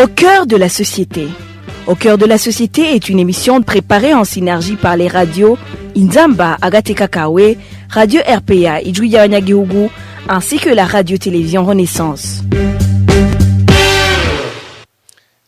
Au cœur de la société. Au cœur de la société est une émission préparée en synergie par les radios Inzamba Agatekakawe, Radio RPA Ijuya Wanyagihugu, ainsi que la radio-télévision Renaissance.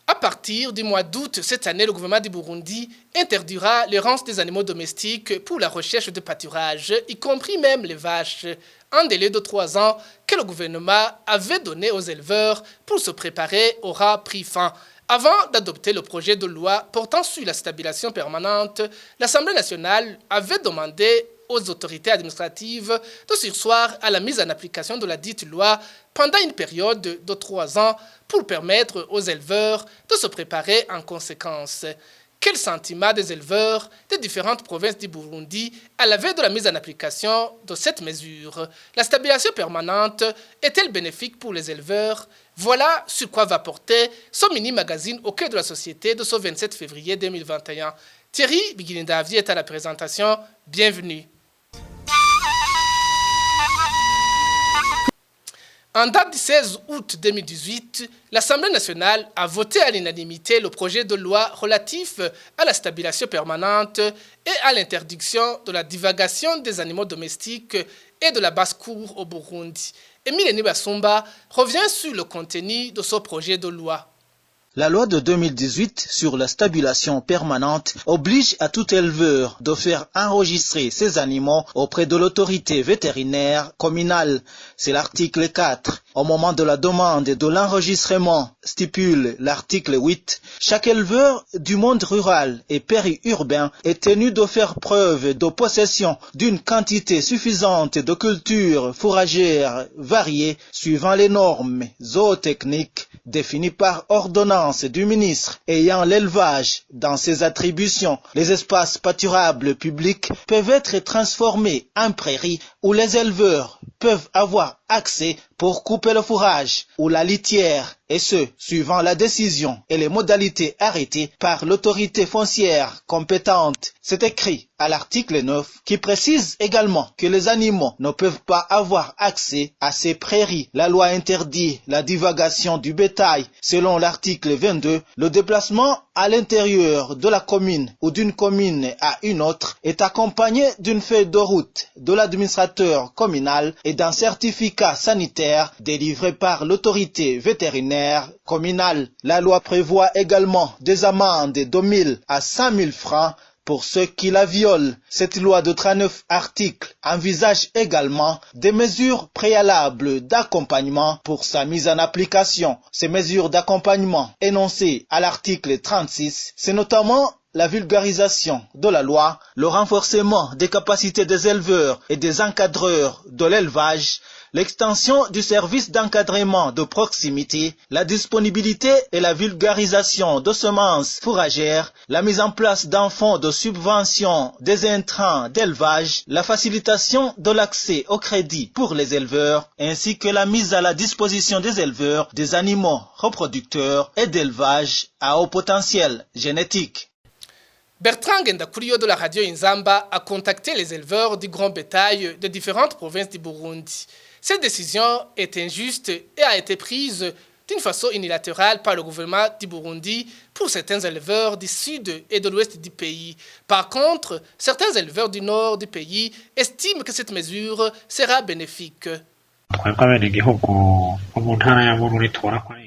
À partir du mois d'août cette année, le gouvernement du Burundi interdira l'errance des animaux domestiques pour la recherche de pâturage, y compris même les vaches. Un délai de 3 ans que le gouvernement avait donné aux éleveurs pour se préparer aura pris fin. Avant d'adopter le projet de loi portant sur la stabilisation permanente, l'Assemblée nationale avait demandé aux autorités administratives de surseoir à la mise en application de la dite loi pendant une période de 3 ans pour permettre aux éleveurs de se préparer en conséquence. Quel sentiment des éleveurs des différentes provinces du Burundi à la veille de la mise en application de cette mesure? La stabilisation permanente est-elle bénéfique pour les éleveurs? Voilà sur quoi va porter ce mini-magazine au cœur de la société de ce 27 février 2021. Thierry Biguilindavi est à la présentation. Bienvenue. En date du 16 août 2018, l'Assemblée nationale a voté à l'unanimité le projet de loi relatif à la stabilisation permanente et à l'interdiction de la divagation des animaux domestiques et de la basse-cour au Burundi. Émile Nibasumba revient sur le contenu de ce projet de loi. La loi de 2018 sur la stabilisation permanente oblige à tout éleveur de faire enregistrer ses animaux auprès de l'autorité vétérinaire communale. C'est l'article 4. Au moment de la demande de l'enregistrement, stipule l'article 8, chaque éleveur du monde rural et périurbain est tenu de faire preuve de possession d'une quantité suffisante de cultures fourragères variées suivant les normes zootechniques définies par ordonnance du ministre ayant l'élevage dans ses attributions. Les espaces pâturables publics peuvent être transformés en prairies où les éleveurs peuvent avoir accès pour couper le fourrage ou la litière, et ce, suivant la décision et les modalités arrêtées par l'autorité foncière compétente. C'est écrit à l'article 9 qui précise également que les animaux ne peuvent pas avoir accès à ces prairies. La loi interdit la divagation du bétail. Selon l'article 22, le déplacement à l'intérieur de la commune ou d'une commune à une autre est accompagné d'une feuille de route de l'administrateur communal et d'un certificat sanitaire délivré par l'autorité vétérinaire communale. La loi prévoit également des amendes de 1000 à 100 000 francs pour ceux qui la violent. Cette loi de 39 articles envisage également des mesures préalables d'accompagnement pour sa mise en application. Ces mesures d'accompagnement énoncées à l'article 36, c'est notamment la vulgarisation de la loi, le renforcement des capacités des éleveurs et des encadreurs de l'élevage, l'extension du service d'encadrement de proximité, la disponibilité et la vulgarisation de semences fourragères, la mise en place d'un fonds de subvention des intrants d'élevage, la facilitation de l'accès au crédit pour les éleveurs, ainsi que la mise à la disposition des éleveurs des animaux reproducteurs et d'élevage à haut potentiel génétique. Bertrand Gendakurio de la radio Inzamba a contacté les éleveurs du grand bétail de différentes provinces du Burundi. Cette décision est injuste et a été prise d'une façon unilatérale par le gouvernement du Burundi pour certains éleveurs du sud et de l'ouest du pays. Par contre, certains éleveurs du nord du pays estiment que cette mesure sera bénéfique.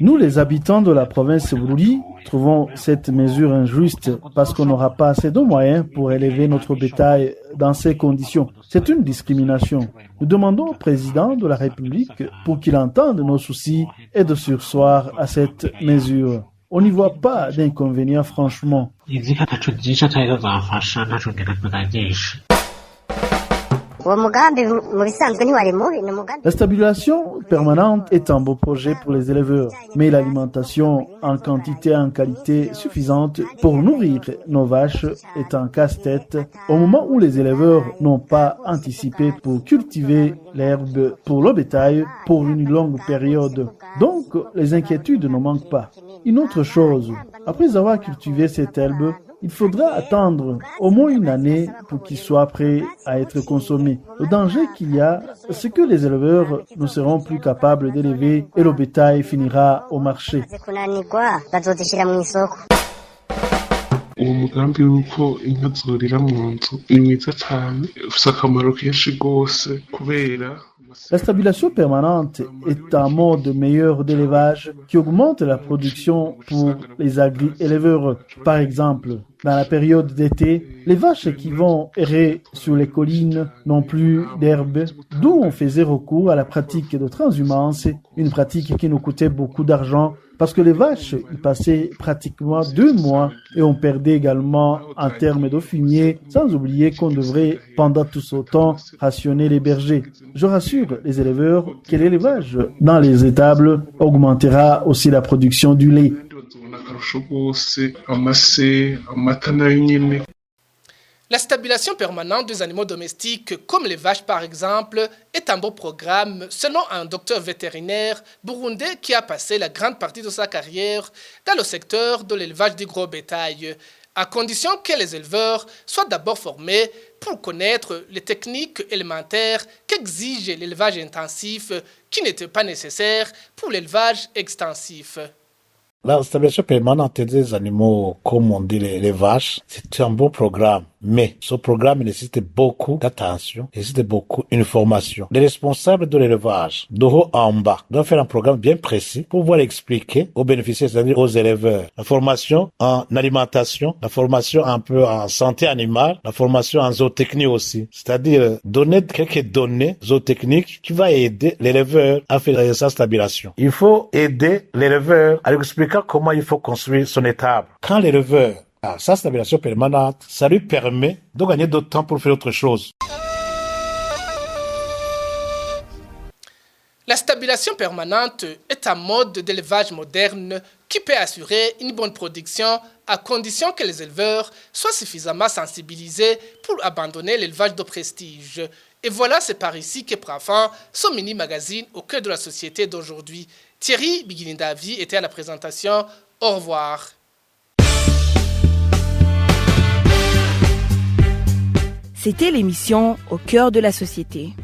Nous, les habitants de la province Bururi, trouvons cette mesure injuste parce qu'on n'aura pas assez de moyens pour élever notre bétail dans ces conditions. C'est une discrimination. Nous demandons au président de la République pour qu'il entende nos soucis et de surseoir à cette mesure. On n'y voit pas d'inconvénient, franchement. La stabilisation permanente est un beau projet pour les éleveurs, mais l'alimentation en quantité et en qualité suffisante pour nourrir nos vaches est un casse-tête au moment où les éleveurs n'ont pas anticipé pour cultiver l'herbe pour le bétail pour une longue période. Donc, les inquiétudes ne manquent pas. Une autre chose, après avoir cultivé cette herbe, il faudra attendre au moins une année pour qu'il soit prêt à être consommé. Le danger qu'il y a, c'est que les éleveurs ne seront plus capables d'élever et le bétail finira au marché. uwo mugambi w'uko inka zorira mu nzu ni mwiza cyane ufite akamaro kenshi rwose kubera La stabilisation permanente est un mode meilleur d'élevage qui augmente la production pour les agri-éleveurs. Par exemple, dans la période d'été, les vaches qui vont errer sur les collines n'ont plus d'herbe, d'où on faisait recours à la pratique de transhumance, une pratique qui nous coûtait beaucoup d'argent parce que les vaches y passaient pratiquement 2 mois et on perdait également en termes de fumier, sans oublier qu'on devrait pendant tout ce temps rationner les bergers. Je rassure les éleveurs que l'élevage dans les étables augmentera aussi la production du lait. La stabilisation permanente des animaux domestiques, comme les vaches par exemple, est un beau programme selon un docteur vétérinaire burundais qui a passé la grande partie de sa carrière dans le secteur de l'élevage du gros bétail, à condition que les éleveurs soient d'abord formés pour connaître les techniques élémentaires qu'exige l'élevage intensif qui n'étaient pas nécessaires pour l'élevage extensif. La stabilisation permanente des animaux, comme on dit les vaches, c'est un bon programme. Mais ce programme nécessite beaucoup d'attention, nécessite beaucoup d'information. Les responsables de l'élevage, de haut en bas, doivent faire un programme bien précis pour pouvoir expliquer aux bénéficiaires, c'est-à-dire aux éleveurs, la formation en alimentation, la formation un peu en santé animale, la formation en zootechnie aussi. C'est-à-dire donner quelques données zootechniques qui va aider l'éleveur à faire sa stabilisation. Il faut aider l'éleveur à lui expliquer comment il faut construire son étable. Quand l'éleveur a sa stabilisation permanente, ça lui permet de gagner d'autres temps pour faire autre chose. La stabilisation permanente est un mode d'élevage moderne qui peut assurer une bonne production à condition que les éleveurs soient suffisamment sensibilisés pour abandonner l'élevage de prestige. Et voilà, c'est par ici que prend fin ce mini-magazine au cœur de la société d'aujourd'hui. Thierry Biguilindavi était à la présentation. Au revoir. C'était l'émission Au cœur de la société.